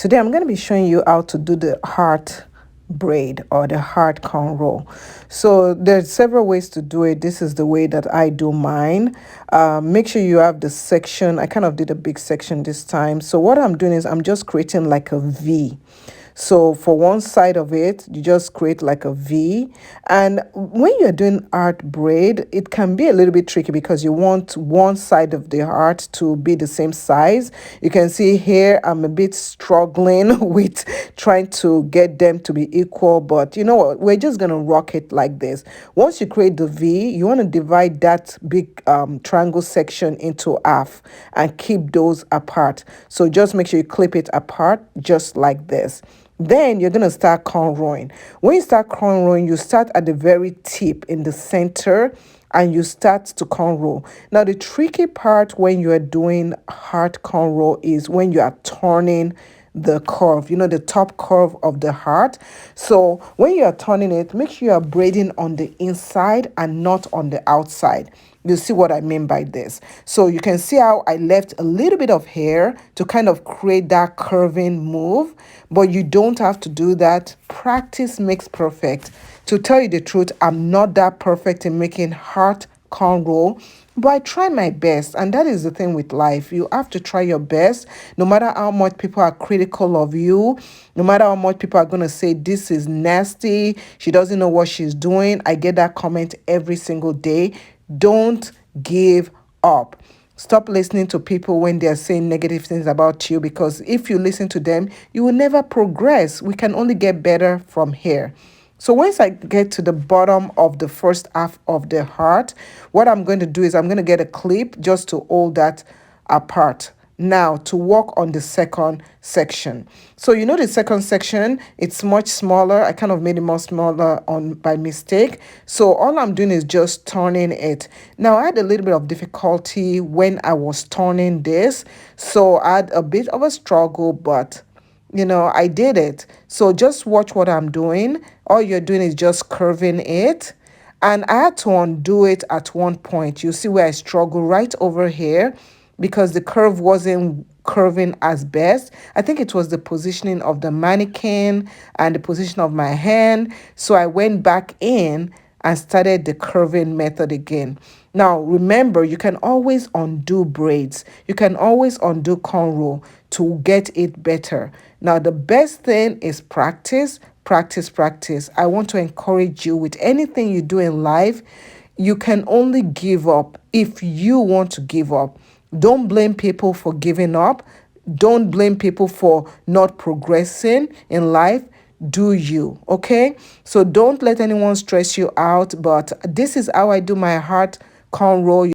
Today I'm going to be showing you how to do the heart braid or the heart cornrow. So there's several ways to do it. This is the way that I do mine. Make sure you have the section. I kind of did a big section this time. So what I'm doing is I'm just creating like a V. So for one side of it, you just create like a V. And when you're doing heart braid, it can be a little bit tricky because you want one side of the heart to be the same size. You can see here I'm a bit struggling with trying to get them to be equal, but you know what? We're just gonna rock it like this. Once you create the V, you want to divide that big triangle section into half and keep those apart. So just make sure you clip it apart just like this. Then you're going to start cornrowing. When you start cornrowing, you start at the very tip in the center and you start to cornrow. Now, the tricky part when you are doing heart cornrow is when you are turning the curve, the top curve of the heart. So when you are turning it, make sure you are braiding on the inside and not on the outside. You see what I mean by this. So you can see how I left a little bit of hair to kind of create that curving move, but you don't have to do that. Practice makes perfect. To tell you the truth, I'm not that perfect in making heart cornrow, but I try my best. And that is the thing with life. You have to try your best, no matter how much people are critical of you, no matter how much people are going to say, this is nasty, she doesn't know what she's doing. I get that comment every single day. Don't give up. Stop listening to people when they're saying negative things about you, because if you listen to them, you will never progress. We can only get better from here. So once I get to the bottom of the first half of the heart, what I'm going to do is I'm going to get a clip just to hold that apart. Now to work on the second section. So the second section, it's much smaller. I kind of made it more smaller by mistake. So all I'm doing is just turning it. Now I had a little bit of difficulty when I was turning this. So I had a bit of a struggle, but I did it. So just watch what I'm doing. All you're doing is just curving it. And I had to undo it at one point. You see where I struggle right over here because the curve wasn't curving as best. I think it was the positioning of the mannequin and the position of my hand. So I went back in and started the curving method again. Now, remember, you can always undo braids. You can always undo cornrow to get it better. Now, the best thing is practice, practice, practice. I want to encourage you with anything you do in life. You can only give up if you want to give up. Don't blame people for giving up. Don't blame people for not progressing in life. Do you, okay? So don't let anyone stress you out. But this is how I do my heart cornrow.